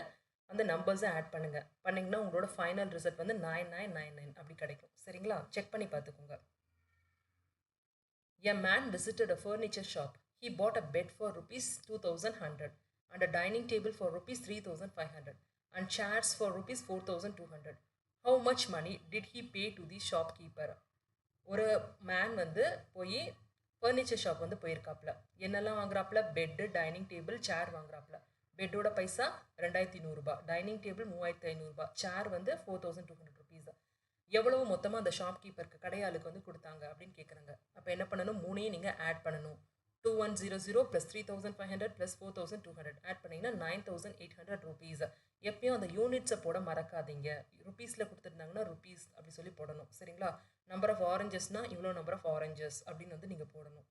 அந்த நம்பர்ஸை ஆட் பண்ணுங்கள். பண்ணிங்கன்னா உங்களோட ஃபைனல் ரிசல்ட் வந்து 9999 அப்படி கிடைக்கும். சரிங்களா? செக் பண்ணி பார்த்துக்கோங்க. A man visited a furniture shop. He bought a bed for rupees 2100 and a dining table for rupees 3500 and chairs for rupees 4200. How much money did he pay to the shopkeeper? ஒரு man வந்து போய் furniture shop வந்து போயிருக்காப்புல. என்னெல்லாம் வாங்குறாப்புல? Bed, dining table, சேர் வாங்குறாப்புல. பெட்டோட பைசா 2100 ரூபாய், dining table 3500 ரூபாய், சேர் வந்து 4200 rupees. எவ்வளவு மொத்தமாக அந்த ஷாப் கீப்பருக்கு, கடையாளுக்கு வந்து கொடுத்தாங்க அப்படின்னு கேட்குறாங்க. அப்போ என்ன பண்ணணும், மூணையும் நீங்கள் ஆட் பண்ணணும். 2100 + 3500 + 4200 ஆட் பண்ணிங்கன்னா 9800 ருபீஸ். எப்பயும் அந்த யூனிட்ஸை போட மறக்காதீங்க. ருபீஸில் கொடுத்துருந்தாங்கன்னா ருபீஸ் அப்படி சொல்லி போடணும். சரிங்களா? நம்பர் ஆஃப் ஆரஞ்சஸ்னால் இவ்வளோ நம்பர் ஆஃப் ஆரஞ்சஸ் அப்படின்னு வந்து நீங்கள் போடணும்.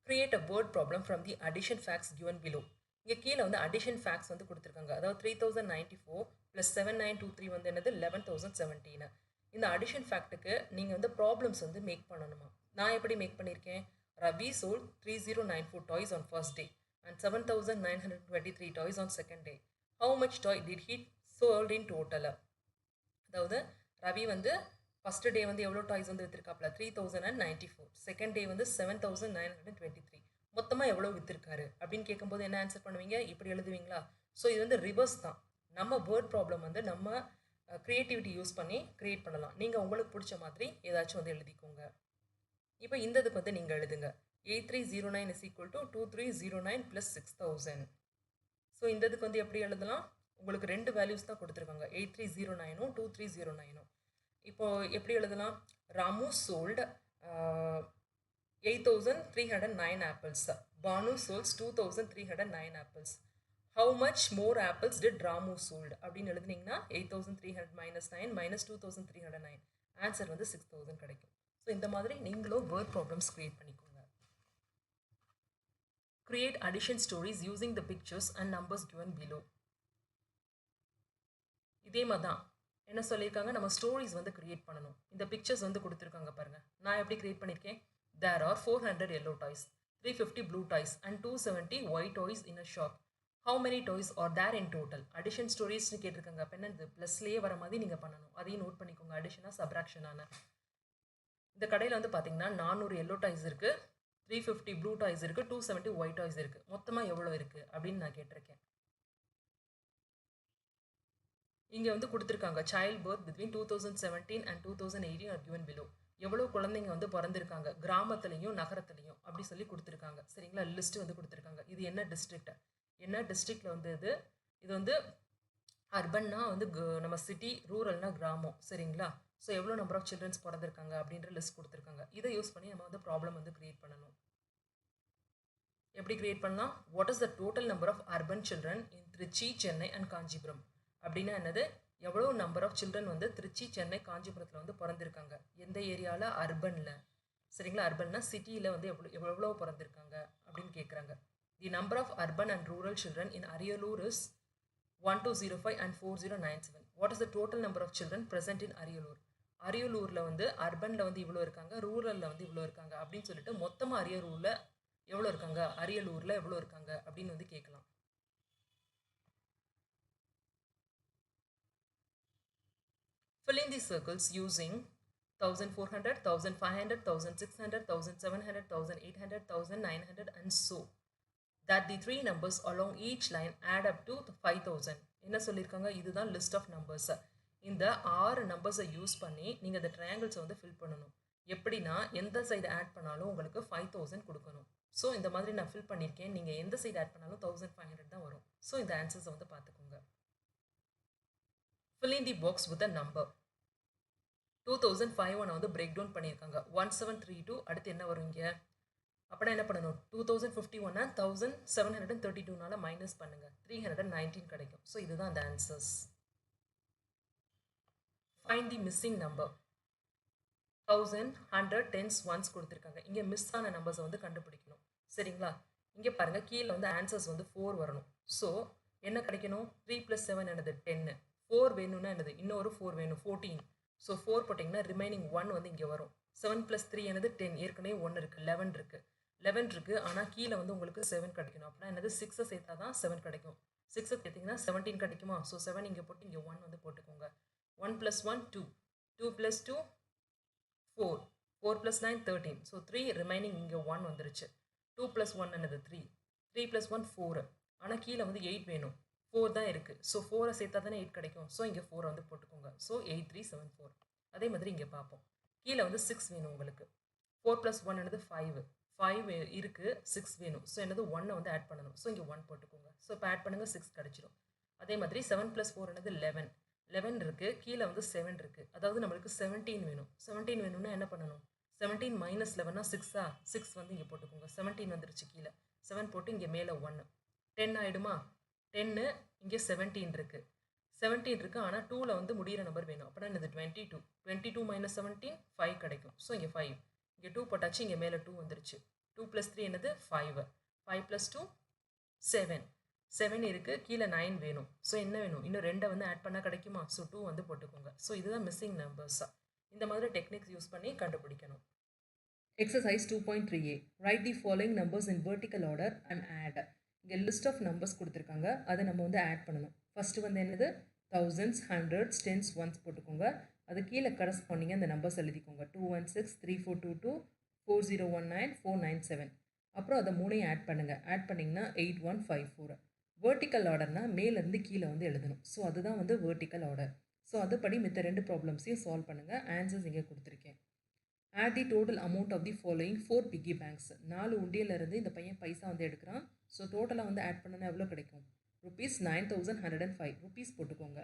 Create a word problem from the addition facts given below. இங்கே கீழே வந்து அடிஷன் ஃபேக்ட்ஸ் வந்து கொடுத்துருக்காங்க. அதாவது 3094 + 7923 வந்து என்னது 11017. இந்த அடிஷன் ஃபேக்ட்டுக்கு நீங்கள் வந்து ப்ராப்ளம்ஸ் வந்து மேக் பண்ணணுமா. நான் எப்படி மேக் பண்ணியிருக்கேன், Ravi sold 3094 toys on first day and 7923 toys on second day. How much toy did he sold in total? அதாவது ரவி வந்து ஃபர்ஸ்ட் டே வந்து எவ்வளோ டாய்ஸ் வந்து விற்றுருக்காப்புல, 3094. செகண்ட் டே வந்து 7923. மொத்தமாக எவ்வளோ விற்றுருக்காரு அப்படின்னு கேட்கும்போது என்ன ஆன்சர் பண்ணுவீங்க, இப்படி எழுதுவீங்களா? ஸோ இது வந்து ரிவர்ஸ் தான். நம்ம வேர்ட் ப்ராப்ளம் வந்து நம்ம க்ரியேட்டிவிட்டி யூஸ் பண்ணி க்ரியேட் பண்ணலாம். நீங்கள் உங்களுக்கு பிடிச்ச மாதிரி ஏதாச்சும் வந்து எழுதிக்கோங்க. இப்போ இந்த இதுக்கு வந்து நீங்கள் எழுதுங்க. 8309 = 2309 + 6000. ஸோ இந்த இதுக்கு வந்து எப்படி எழுதலாம், உங்களுக்கு 2 வேல்யூஸ் தான் கொடுத்துருக்காங்க, 8309ம் 2309ம். இப்போ எப்படி எழுதலாம், Ramu sold 8309 apples. Banu sells 2309 apples. How much more apples did Ramu sold அப்படின்னு எழுதுனீங்கன்னா 8300 - 9 - 2309 ஆன்சர் வந்து 6000 கிடைக்கும். ஸோ இந்த மாதிரி நீங்களும் வேர்ட் ப்ராப்ளம்ஸ் கிரியேட் பண்ணிக்கோங்க. Create addition stories using the pictures and numbers given below. இதே மாதிரி தான் என்ன சொல்லியிருக்காங்க, நம்ம ஸ்டோரிஸ் வந்து கிரியேட் பண்ணணும். இந்த பிக்சர்ஸ் வந்து கொடுத்துருக்காங்க பாருங்கள். நான் எப்படி கிரியேட் பண்ணியிருக்கேன், there are 400 yellow toys, 350 blue toys and 270 white toys in a shop. How many toys are there in total? Addition ஸ்டோரிஸ்னு கேட்டிருக்காங்க. அப்போ என்ன, ப்ளஸ்லேயே வர மாதிரி நீங்கள் பண்ணணும். அதையும் நோட் பண்ணிக்கோங்க, அடிஷனாக சப்ராக்ஷனான. இந்த கடையில் வந்து பார்த்தீங்கன்னா 400 yellow toys இருக்குது, 350 blue toys இருக்குது, 270 white toys இருக்குது. மொத்தமாக எவ்வளோ இருக்குது அப்படின்னு நான் கேட்டிருக்கேன். இங்கே வந்து கொடுத்துருக்காங்க, child birth between 2017 and 2018 are given below. எவ்வளோ குழந்தைங்க வந்து பிறந்திருக்காங்க கிராமத்துலையும் நகரத்துலையும் அப்படி சொல்லி கொடுத்துருக்காங்க. சரிங்களா? லிஸ்ட்டு வந்து கொடுத்துருக்காங்க. இது என்ன டிஸ்ட்ரிக்ட், என்ன டிஸ்ட்ரிக்டில் வந்து இது வந்து அர்பன்னா வந்து நம்ம சிட்டி, ரூரல்னா கிராமம். சரிங்களா? ஸோ எவ்வளோ நம்பர் ஆஃப் சில்ட்ரன்ஸ் பிறந்திருக்காங்க அப்படின்ற லிஸ்ட் கொடுத்துருக்காங்க. இதை யூஸ் பண்ணி நம்ம வந்து ப்ராப்ளம் வந்து கிரியேட் பண்ணணும். எப்படி கிரியேட் பண்ணலாம், what is the total number of urban children in Trichy, Chennai and Kanchipuram அப்படின்னா என்னது, எவ்வளோ நம்பர் ஆஃப் சில்ட்ரன் வந்து திருச்சி, சென்னை, காஞ்சிபுரத்தில் வந்து பிறந்திருக்காங்க, எந்த ஏரியாவில், அர்பனில். சரிங்களா? அர்பன்னா சிட்டியில் வந்து எவ்வளோ பிறந்திருக்காங்க அப்படின்னு கேட்குறாங்க. The number of urban and rural children in Ariyalur is 1205 and 4097. What is the total number of children present in Ariyalur. அரியலூரில் வந்து அர்பனில் வந்து இவ்வளோ இருக்காங்க, ரூரலில் வந்து இவ்வளோ இருக்காங்க அப்படின்னு சொல்லிட்டு மொத்தமாக அரியலூரில் எவ்வளோ இருக்காங்க, அரியலூரில் எவ்வளோ இருக்காங்க அப்படின்னு வந்து கேட்கலாம். Fill in the circles using 1400, 1500, 1600, 1700, 1800, 1900 and so that the three numbers along each line add up to 5000. என்ன சொல்லியிருக்காங்க, இதுதான் லிஸ்ட் ஆஃப் நம்பர்ஸ். இந்த 6 நம்பர்ஸை யூஸ் பண்ணி நீங்கள் இந்த ட்ரையாங்கிள்ஸை வந்து ஃபில் பண்ணணும். எப்படின்னா எந்த சைடு ஆட் பண்ணாலும் உங்களுக்கு 5000 கொடுக்கணும். ஸோ இந்த மாதிரி நான் ஃபில் பண்ணியிருக்கேன். நீங்கள் எந்த சைடு ஆட் பண்ணாலும் 1500 தான் வரும். ஸோ இந்த ஆன்சர்ஸை வந்து பார்த்துக்கோங்க. Fill in the box with a number. 2005 வந்து பிரேக் டவுன் பண்ணியிருக்காங்க. 1732 அடுத்து என்ன வரும் இங்கே? அப்படின்னா என்ன பண்ணணும்? 2051 1732னால மைனஸ் பண்ணுங்க. 319 கிடைக்கும். ஸோ இதுதான் அந்த ஆன்சர்ஸ். ஃபைண்ட் தி மிஸ்ஸிங் நம்பர். 1000, 100, tens, ones கொடுத்துருக்காங்க. இங்கே மிஸ் ஆன நம்பர்ஸை வந்து கண்டுபிடிக்கணும். சரிங்களா? இங்கே பாருங்கள், கீழே வந்து ஆன்சர்ஸ் வந்து 4 வரணும். ஸோ என்ன கிடைக்கணும்? 3 + 7 என்னது 10. 4 வேணும்னா என்னது? இன்னொரு 4 வேணும், 14. ஸோ 4 போட்டிங்கன்னா ரிமைனிங் 1 வந்து இங்கே வரும். 7 + 3 என்னது 10. ஏற்கனவே 1 இருக்குது, 11 இருக்குது. 11 இருக்குது, ஆனால் கீழே வந்து உங்களுக்கு 7 கிடைக்கணும். அப்படின்னா என்னது? 6 சேர்த்தா தான் 7 கிடைக்கும். 6 சேர்த்திங்கன்னா 17 கிடைக்குமா? ஸோ 7 இங்கே போட்டு இங்கே 1 வந்து போட்டுக்கோங்க. 1 + 1 2, 2 + 2 4, 4 + 9 13. ஸோ 3 ரிமைனிங் இங்கே 1 வந்துருச்சு. 2 + 1 என்னது 3, 3 + 1 4. ஆனால் கீழே வந்து 8 வேணும், 4 தான் இருக்குது. ஸோ 4 சேர்த்தா தானே 8 கிடைக்கும். ஸோ இங்கே 4 வந்து போட்டுக்கோங்க. ஸோ 8374. அதே மாதிரி இங்கே பார்ப்போம். கீழே வந்து 6 வேணும் உங்களுக்கு. 4 + 1 என்னது 5, 5 இருக்குது, 6 வேணும். ஸோ என்னது 1 வந்து ஆட் பண்ணணும். ஸோ இங்கே 1 போட்டுக்கோங்க. ஸோ இப்போ ஆட் பண்ணுங்கள், 6 கிடச்சிடும். அதே மாதிரி 7 + 4 என்னது 11, 11 இருக்குது, கீழே வந்து 7 இருக்குது. அதாவது நம்மளுக்கு 17 வேணும். 17 வேணும்னா என்ன பண்ணணும்? 17 - 11னா 6ஆ? 6 வந்து இங்கே போட்டுக்கோங்க. 17 வந்துருச்சு கீழே. 7 போட்டு இங்கே மேலே 1. 10 ஆகிடுமா? 10, இங்கே 17 இருக்குது. 17 இருக்குது, ஆனால் 2ல் வந்து முடிகிற நம்பர் வேணும். அப்படின்னா என்னது 22. 22 - 17 5 கிடைக்கும். ஸோ இங்கே 5. இங்கே 2 போட்டாச்சு, இங்கே மேலே 2 வந்துருச்சு. 2 + 3 என்னது 5. 5 + 2 7. 7 இருக்குது, கீழே 9 வேணும். ஸோ என்ன வேணும்? இன்னும் 2 வந்து ஆட் பண்ணால் கிடைக்குமா? ஸோ 2 வந்து போட்டுக்கோங்க. ஸோ இதுதான் மிஸ்ஸிங் நம்பர்ஸாக. இந்த மாதிரி டெக்னிக்ஸ் யூஸ் பண்ணி கண்டுபிடிக்கணும். Exercise 2.3a. Write the following numbers in vertical order and add. இங்கே லிஸ்ட் ஆஃப் நம்பர்ஸ் கொடுத்துருக்காங்க, அதை நம்ம வந்து ஆட் பண்ணணும். ஃபஸ்ட்டு வந்து என்னது? thousands, hundreds, tens, ones போட்டுக்கோங்க. அது கீழே கரஸ்பாண்டிங்க அந்த நம்பர்ஸ் எழுதிக்கோங்க. 216, 3422, 4019, 497. அப்புறம் அதை மூணையும் ஆட் பண்ணுங்கள். ஆட் பண்ணிங்கன்னா 8154. வேர்ட்டிக்கல் ஆர்டர்னா மேலேருந்து கீழே வந்து எழுதணும். ஸோ அதுதான் வந்து வேர்ட்டிக்கல் ஆர்டர். ஸோ அதுபடி மித்த 2 ப்ராப்ளம்ஸையும் சால்வ் பண்ணுங்கள். ஆன்சர்ஸ் இங்கே கொடுத்துருக்கேன். Add the total amount of the following 4 piggy banks. 4 உண்டியலிருந்து இந்த பையன் பைசா வந்து எடுக்கிறான். ஸோ டோட்டலாக வந்து ஆட் பண்ணனா எவ்வளோ கிடைக்கும்? rupees 9105 rupees போட்டுக்கோங்க.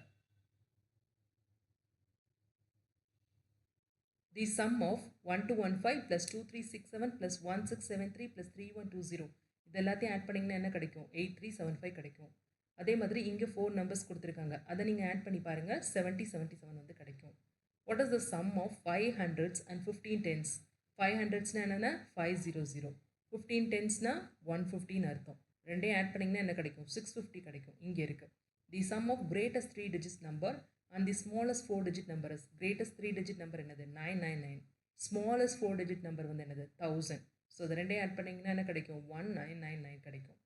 தி சம் ஆஃப் 1215 + 2367 + 1673 + 3120 இது எல்லாத்தையும் ஆட் பண்ணிங்கன்னா என்ன கிடைக்கும்? 8375 கிடைக்கும். அதே மாதிரி இங்கே 4 நம்பர்ஸ் கொடுத்துருக்காங்க, அதை நீங்கள் ஆட் பண்ணி பாருங்கள். 7077 வந்து கிடைக்கும். What is the sum of 5 hundreds and 15 tens? 5 hundredsனா என்னென்னா 500, 15 tensனா 115 அர்த்தம். ரெண்டையும் ஆட் பண்ணிங்கன்னா என்ன கிடைக்கும்? 650 கிடைக்கும். இங்கே இருக்குது. The sum of greatest 3 digits number and the smallest 4 digit number is greatest 3 digit number என்னது? 999. smallest 4 digit number வந்து என்னது? 1000. ஸோ இது ரெண்டையும் ஆட் பண்ணிங்கன்னா என்ன கிடைக்கும்? 1999 கிடைக்கும்.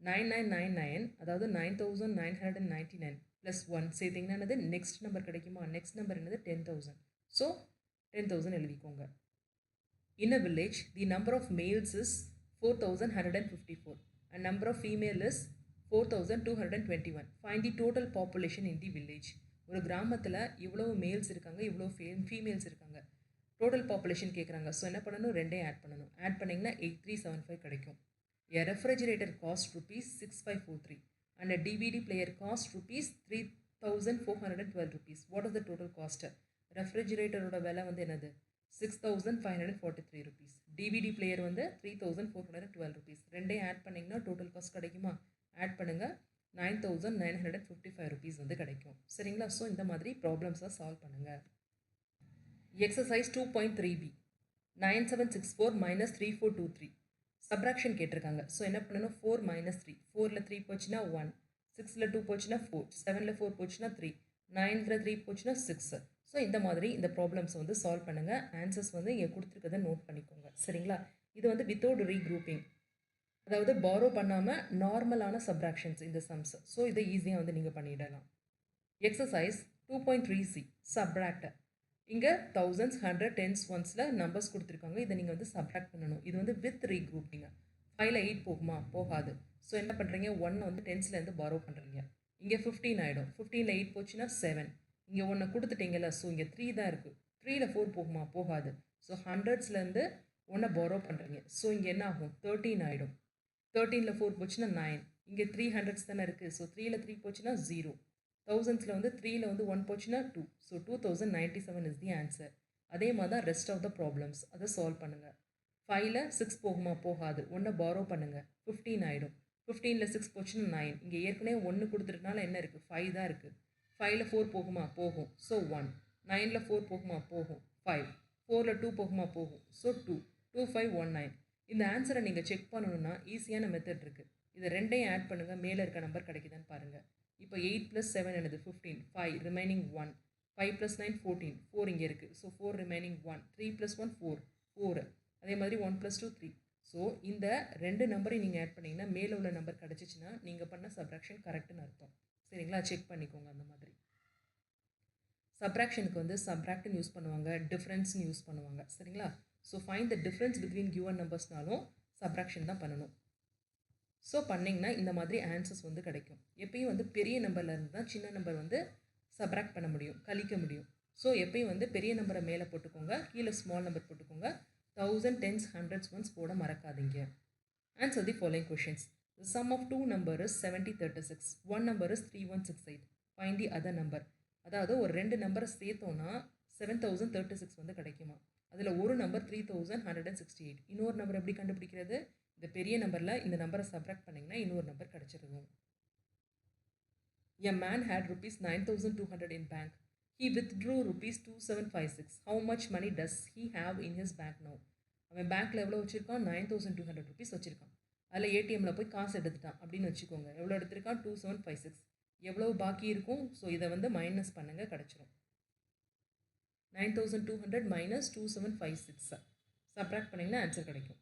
9999 அதாவது 9999 ப்ளஸ் 1 சேர்த்திங்கன்னா என்னது? நெக்ஸ்ட் நம்பர் கிடைக்குமா? நெக்ஸ்ட் நம்பர் என்னது? 10,000. ஸோ 10,000 எழுதிக்கோங்க. In a village, the number of males is 4154 and number of female is 4221. Find the total population in the village. ஒரு கிராமத்தில் இவ்வளோ மேல்ஸ் இருக்காங்க, இவ்வளோ ஃபீமேல்ஸ் இருக்காங்க. டோட்டல் பாப்புலேஷன் கேட்குறாங்க. ஸோ என்ன பண்ணணும்? ரெண்டையும் ஆட் பண்ணணும். ஆட் பண்ணிங்கன்னா 8375 கிடைக்கும். A refrigerator cost rupees 6543 and a DVD player cost rupees 3412 rupees. What is the total cost? ரெஃப்ரிஜிரேட்டரோட விலை வந்து என்னது? 6543 rupees. DVD player வந்து 3412 rupees. ரெண்டையும் ஆட் பண்ணிங்கன்னா டோட்டல் காஸ்ட் கிடைக்குமா? ஆட் பண்ணுங்கள். 9955 rupees வந்து கிடைக்கும். சரிங்களா? ஸோ இந்த மாதிரி ப்ராப்ளம்ஸை சால்வ் பண்ணுங்கள். Exercise 2.3b. 9764 - 3423 சப்ராக்ஷன் கேட்டிருக்காங்க. ஸோ என்ன பண்ணணும்? 4 - 3. 4ல் 3 போச்சுன்னா 1, 6ல் 2 போச்சுன்னா 4, 7ல் 4 போச்சுன்னா 3, 9ல் 3 போச்சுன்னா 6. ஸோ இந்த மாதிரி இந்த ப்ராப்ளம்ஸ் வந்து சால்வ் பண்ணுங்கள். ஆன்சர்ஸ் வந்து இங்கே கொடுத்துருக்கதை நோட் பண்ணிக்கோங்க. சரிங்களா? இது வந்து வித்தவுட் ரீக்ரூப்பிங், அதாவது பாரோ பண்ணாமல் நார்மலான சப்ராக்ஷன்ஸ் இந்த சம்ஸ். ஸோ இதை ஈஸியாக வந்து நீங்கள் பண்ணிடலாம். Exercise 2.3c. சப்ராக்ட். இங்கே thousands, 100, tens, onesல நம்பர்ஸ் கொடுத்துருக்காங்க. இதை நீங்கள் வந்து சப்ராக்ட் பண்ணணும். இது வந்து வித் ரீக்ரூப்பிங்க. 5ல் 8 போகுமா? போகாது. ஸோ என்ன பண்ணுறீங்க? 1 வந்து டென்ஸ்லேருந்து பாரோ பண்ணுறீங்க. இங்கே 15 ஆகிடும். 15ல் 8 போச்சுன்னா 7. இங்கே 1 கொடுத்துட்டீங்கல்ல. ஸோ இங்கே 3 தான் இருக்குது. 3ல் 4 போகுமா? போகாது. ஸோ 100ஸ்லேருந்து 1 பாரோ பண்ணுறீங்க. ஸோ இங்கே என்ன ஆகும்? 13 ஆகிடும். 13ல் 4 போச்சுன்னா 9. இங்கே 300s தானே இருக்குது. ஸோ 3ல் 3 போச்சுன்னா 0. தௌசண்ட்ஸில் வந்து 3ல் வந்து 1 போச்சுன்னா 2. So 2097 is the answer. அதே மாதிரி தான் ரெஸ்ட் ஆஃப் த ப்ராப்ளம்ஸ். அதை சால்வ் பண்ணுங்கள். 5ல் 6 போகுமா? போகாது. 1 பாரோ பண்ணுங்கள். 15 ஆகிடும். 15ல் 6 போச்சுன்னா 9. இங்கே ஏற்கனவே 1 கொடுத்துட்டனால என்ன இருக்குது? 5 தான் இருக்குது. 5ல் 4 போகுமா? போகும். ஸோ 1. 9ல் 4 போகுமா? போகும். 5. 4ல் 2 போகுமா? போகும். ஸோ 2. 2519. இந்த ஆன்சரை நீங்கள் செக் பண்ணணுன்னா ஈஸியான மெத்தட் இருக்குது. இதை ரெண்டையும் ஆட் பண்ணுங்கள். மேலே இருக்க நம்பர் கிடைக்குதான்னு பாருங்கள். இப்போ 8 + 7 என்னது? 15. 5 ரிமைனிங் 1. 5 + 9 14. 4 இங்கே இருக்குது. So 4 remaining 1. 3 + 1 4. 4. அதே மாதிரி 1 + 2 3. ஸோ இந்த ரெண்டு நம்பரையும் நீங்கள் ஆட் பண்ணிங்கன்னா மேலே உள்ள நம்பர் கிடச்சிச்சின்னா நீங்கள் பண்ண சப்ராக்ஷன் கரெக்டுன்னு அர்த்தம். சரிங்களா? செக் பண்ணிக்கோங்க. அந்த மாதிரி சப்ராக்ஷனுக்கு வந்து சப்ராக்ட்னு யூஸ் பண்ணுவாங்க, டிஃப்ரென்ஸ்னு யூஸ் பண்ணுவாங்க. சரிங்களா? So find the difference between given நம்பர்ஸ்னாலும் சப்ராக்ஷன் தான் பண்ணணும். ஸோ பண்ணிங்கன்னா இந்த மாதிரி ஆன்சர்ஸ் வந்து கிடைக்கும். எப்பயும் வந்து பெரிய நம்பர்லேருந்து தான் சின்ன நம்பர் வந்து சப்ராக்ட் பண்ண முடியும், கழிக்க முடியும். ஸோ எப்பயும் வந்து பெரிய நம்பரை மேலே போட்டுக்கோங்க, கீழே ஸ்மால் நம்பர் போட்டுக்கோங்க. 1000, 10s, 100s, 1s போட மறக்காதீங்க. Answer the following questions. The sum of two numbers is 7036. One number is 3168. Find the other number. அதாவது ஒரு ரெண்டு நம்பரை சேர்த்தோன்னா 7036 வந்து கிடைக்குமா? அதில் ஒரு நம்பர் 3168. இன்னொரு நம்பர் எப்படி கண்டுபிடிக்கிறது? இந்த பெரிய நம்பரில் இந்த நம்பரை சப்ராக்ட் பண்ணிங்கன்னா இன்னொரு நம்பர் கிடச்சிருக்கும். A man had rupees 9200 in bank. He withdrew rupees 2756. How much money does he have in his bank now? அவன் பேங்க்கில் எவ்வளோ வச்சுருக்கான்? 9200 ருபீஸ் வச்சுருக்கான். அதில் ஏடிஎம்மில் போய் காசு எடுத்துட்டான் அப்படின்னு வச்சுக்கோங்க. எவ்வளோ எடுத்திருக்கான்? 2756. எவ்வளோ பாக்கி இருக்கும்? ஸோ இதை வந்து மைனஸ் பண்ணுங்கள், கிடச்சிரும். 9200 minus 2756 சப்ராக்ட் பண்ணிங்கன்னா ஆன்சர் கிடைக்கும்.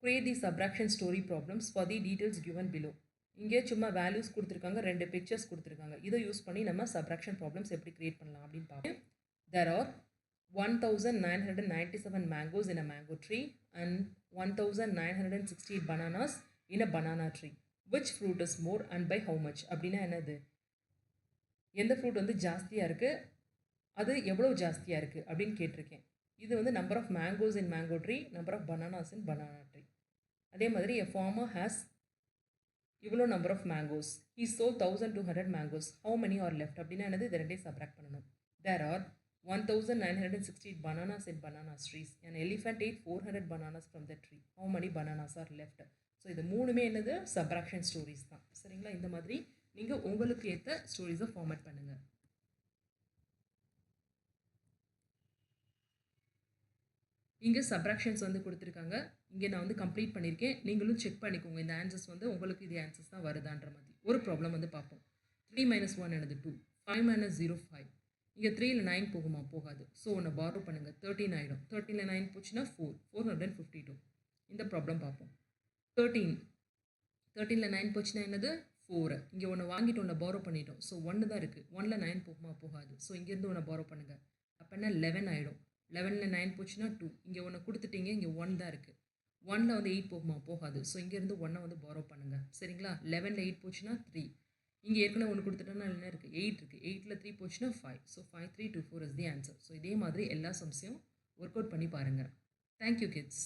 Create the subtraction story problems for the details given below. இங்கே சும்மா வேல்யூஸ் கொடுத்துருக்காங்க, ரெண்டு பிக்சர்ஸ் கொடுத்துருக்காங்க. இதை யூஸ் பண்ணி நம்ம சப்ராக்ஷன் ப்ராப்ளம்ஸ் எப்படி கிரியேட் பண்ணலாம் அப்படின்னு பார்ப்போம். There are 1997 mangoes in a mango tree and 1968 bananas in a banana tree. Which fruit is more and by how much? அப்படின்னா என்னது? எந்த ஃப்ரூட் வந்து ஜாஸ்தியாக இருக்குது, அது எவ்வளோ ஜாஸ்தியாக இருக்குது அப்படின்னு கேட்டிருக்கேன். இது வந்து number of mangoes in mango tree, number of bananas in banana tree. அதே மாதிரி எ ஃபார்மர் ஹேஸ் இவ்வளோ number of mangoes. He sold 1200 mangoes. How many are left அப்படின்னா என்னது? இது ரெண்டையும் சப்ராக்ட் பண்ணணும். There are 1968 bananas in banana trees. An elephant ate 400 bananas from the tree. How many bananas are left? So இது மூணுமே என்னது? Subtraction stories தான். சரிங்களா? இந்த மாதிரி நீங்கள் உங்களுக்கு ஏற்ற ஸ்டோரிஸை ஃபார்மேட் பண்ணுங்கள். இங்கே சப்ராக்ஷன்ஸ் வந்து கொடுத்துருக்காங்க. இங்கே நான் வந்து கம்ப்ளீட் பண்ணியிருக்கேன். நீங்களும் செக் பண்ணிக்கோங்க இந்த ஆன்சர்ஸ் வந்து உங்களுக்கு இது ஆன்சர்ஸ் தான் வருதான்ற மாதிரி. ஒரு ப்ராப்ளம் வந்து பார்ப்போம். 3 - 1 என்னது? 2. 5 - 0 5. இங்கே 3ல் 9 போகுமா? போகாது. ஸோ ஒன்று பாரோ பண்ணுங்கள். 13 ஆகிடும். 13ல் 9 போச்சுன்னா 4. 452. இந்த ப்ராப்ளம் பார்ப்போம். 13ல் 9 போச்சுன்னா என்னது? 4. இங்கே ஒன்று வாங்கிட்டு ஒன்று பாரோ பண்ணிட்டோம். ஸோ 1 தான் இருக்குது. 1ல் 9 போகுமா? போகாது. ஸோ இங்கேருந்து ஒன்று பாரோ பண்ணுங்கள். அப்போனா 11 ஆகிடும். 11ல் 9 போச்சுன்னா 2. இங்கே ஒன்று கொடுத்துட்டீங்க, இங்கே 1 தான் இருக்குது. 1ல் வந்து 8 போகுமா? போகாது. ஸோ இங்கேருந்து 1 வந்து பாரோ பண்ணுங்கள். சரிங்களா? 11ல் 8 போச்சுன்னா 3. இங்கே ஏற்கனவே ஒன்று கொடுத்துட்டோன்னா என்ன இருக்குது? 8 இருக்குது. 8ல் 3 போச்சுன்னா 5. So 5324 is the answer. So இதே மாதிரி எல்லா சம்ஸையும் ஒர்க் அவுட் பண்ணி பாருங்கள். Thank you kids.